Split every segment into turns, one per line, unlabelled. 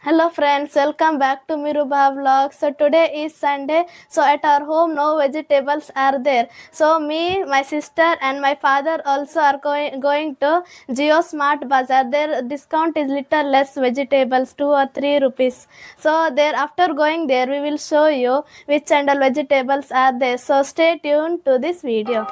Hello friends, welcome back to Miruba vlog. So today is Sunday. So at our home no vegetables are there. So me, my sister and my father also are going to Geo Smart Bazaar. Their discount is little less vegetables, 2 or 3 rupees. So there after going there we will show you which and all vegetables are there. So stay tuned to this video.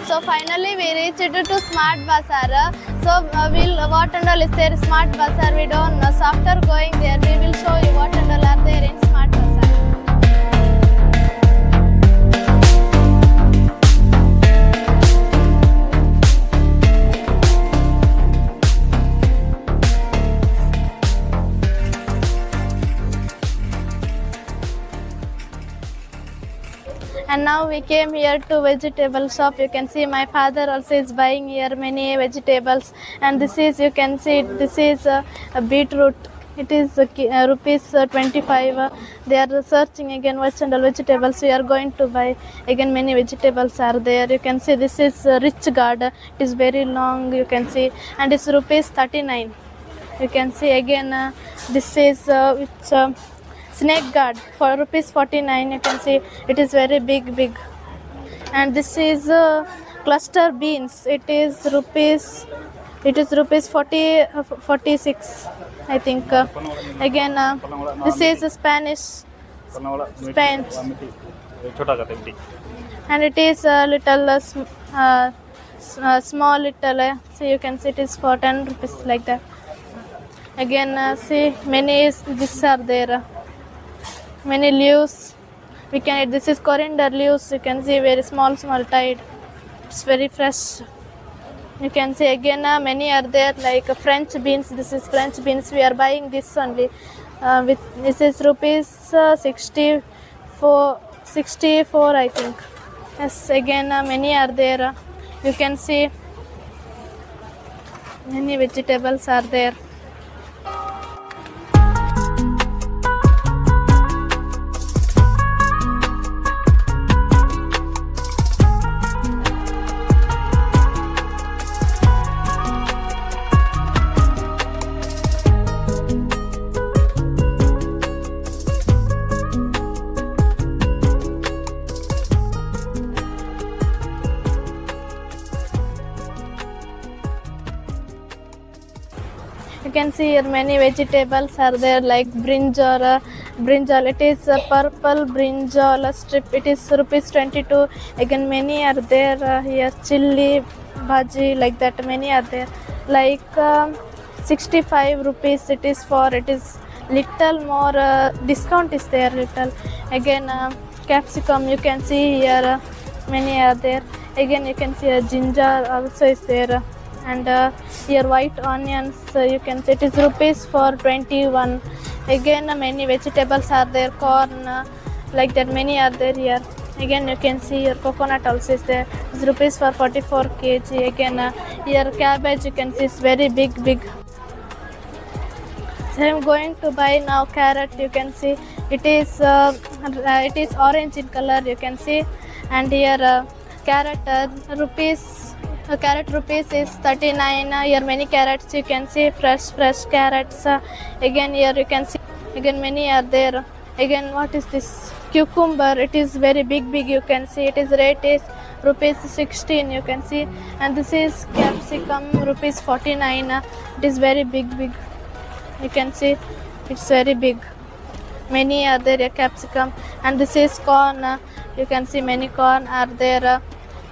So finally we reached to Smart Bazaar. So what and all is there Smart Bazaar we don't know. So after going there we will show you what and all are there in Smart Bazaar. And now we came here to vegetable shop. You can see my father also is buying here many vegetables. And this is, you can see, this is a beetroot. It is rupees 25. They are searching again what and all vegetables. We are going to buy again. Many vegetables are there. You can see this is rich gourd. It is very long. You can see, and it's rupees 39. You can see again. This is snake gourd for rupees 49. You can see it is very big. And this is cluster beans. It is rupees 46, I think. Again this is Spanish, and it is a little small little. So you can see it is for 10 rupees like that. Again see many these are there. Many leaves we can eat. This is coriander leaves. You can see very small tied. It's very fresh. You can see again many are there like French beans. This is French beans. We are buying this only. With this is rupees 64 I think. Yes, again many are there. You can see many vegetables are there. You can see here many vegetables are there like brinjal. Brinjal, it is a purple brinjal strip. It is rupees 22. Again many are there here. Chili, bhaji, like that. Many are there. Like 65 rupees. It is for. It is little more discount is there little. Again capsicum. You can see here many are there. Again you can see ginger also is there. And here white onions you can see it is rupees for 21. Again many vegetables are there, corn like that many are there here. Again you can see your coconut also is there. It's rupees for 44 kg. Again here cabbage you can see it's very big. So I'm going to buy now carrot. You can see it is orange in color. You can see, and here carrot rupees is 39. Here many carrots you can see, fresh carrots. Again here you can see again many are there. Again what is this? Cucumber. It is very big. You can see it is rate is rupees 16. You can see, and this is capsicum rupees 49. It is very big. You can see it's very big. Many are there capsicum, and this is corn. You can see many corn are there.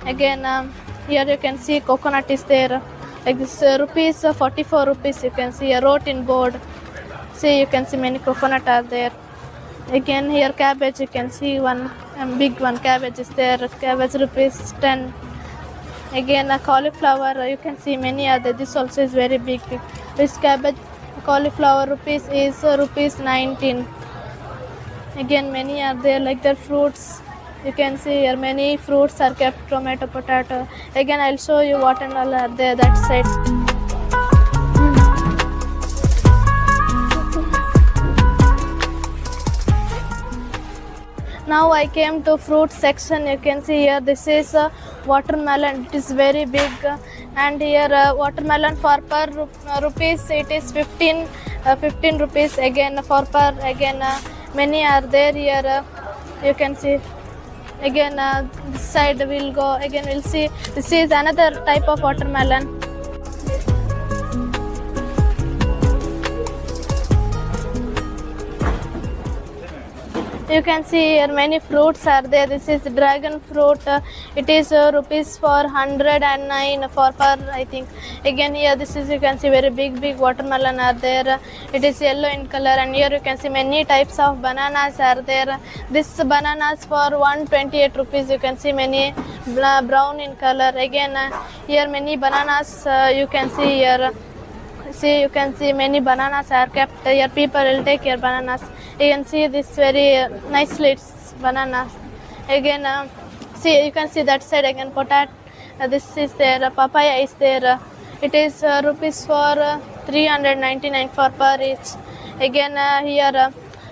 Again here you can see coconut is there like this rupees 44 rupees. You can see wrote in board. See you can see many coconut are there. Again here cabbage you can see one big one cabbage is there. Cabbage rupees 10. Again cauliflower you can see many are there. This also is very big. This cabbage cauliflower rupees is rupees 19. Again many are there like their fruits. You can see here many fruits are kept, tomato, potato. Again I'll show you what and all are there that side. Now I came to fruit section. You can see here this is watermelon. It is very big, and here watermelon for per rupees it is 15 rupees. Again for per again many are there here. You can see. Again this side we'll go. Again we'll see this is another type of watermelon. You can see here many fruits are there. This is dragon fruit. It is rupees for 109 for per I think. Again here this is you can see very big watermelon are there. It is yellow in color, and here you can see many types of bananas are there. This bananas for 128 rupees. You can see many brown in color. Again here many bananas you can see here. See you can see many bananas are kept here. People will take your bananas. You can see this very nicely it's bananas. Again see you can see that side again potato. This is there. Papaya is there. It is rupees for 399 for per each. Again here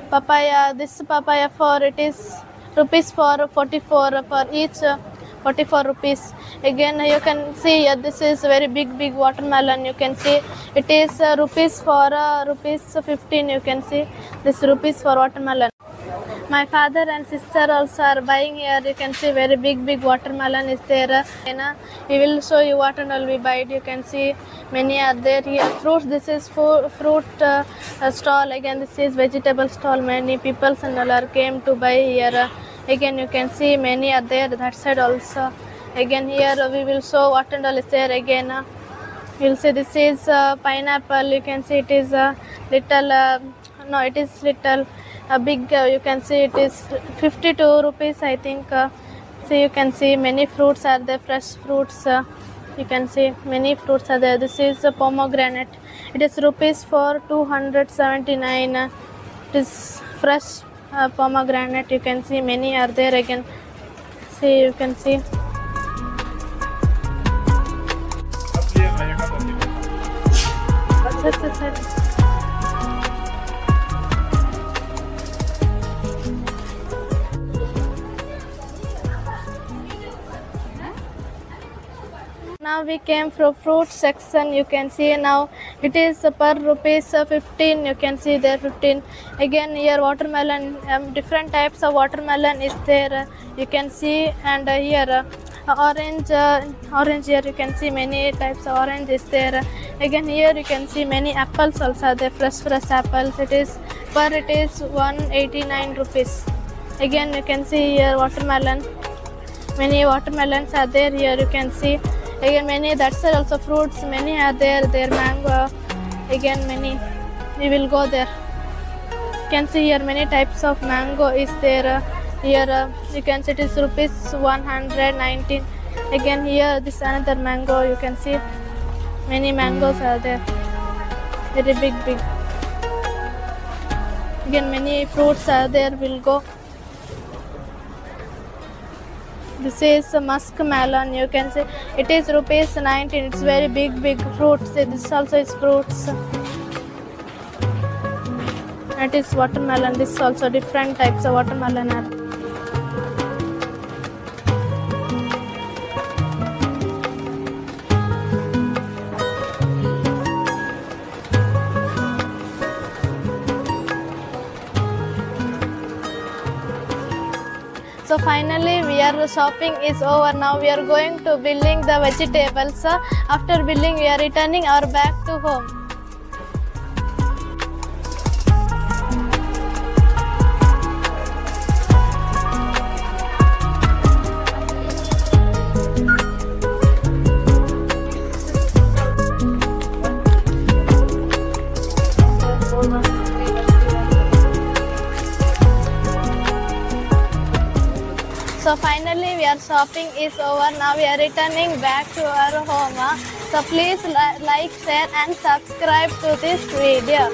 papaya. This papaya for it is rupees for 44 per each. 44 rupees. Again you can see this is very big watermelon. You can see it is rupees for rupees 15. You can see this rupees for watermelon. My father and sister also are buying here. You can see very big watermelon is there. We will show you what and all we buy. You can see many are there here. Fruits. This is fruit stall. Again this is vegetable stall. Many people and all are came to buy here. Again you can see many are there that side also. Again here we will show what and all is there. Again we will see this is pineapple. You can see it is little no it is little big. You can see it is 52 rupees I think. So you can see many fruits are there, fresh fruits. You can see many fruits are there. This is a pomegranate. It is rupees for 279. It is fresh pomegranate. You can see many are there again. See, you can see. Sit. Now we came from fruit section. You can see now it is per rupees 15. You can see there 15. Again here watermelon, different types of watermelon is there. You can see, and here orange here you can see many types of orange is there. Again here you can see many apples also are there, fresh apples. It is 189 rupees. Again you can see here watermelon, many watermelons are there. Here you can see again many, that's also fruits, many are there. There mango, again many, we will go there. You can see here many types of mango is there. Here you can see it is rupees 119. Again here this another mango, you can see many mangoes are there, very big. Again many fruits are there, will go. This is a muskmelon. You can see it is rupees 19. It's very big fruits. This also is fruits. It is watermelon. This also different types of watermelon are. So finally our shopping is over. Now we are going to billing the vegetables. After billing we are returning our bag to home. So finally our shopping is over. Now we are returning back to our home. So please like, share and subscribe to this video.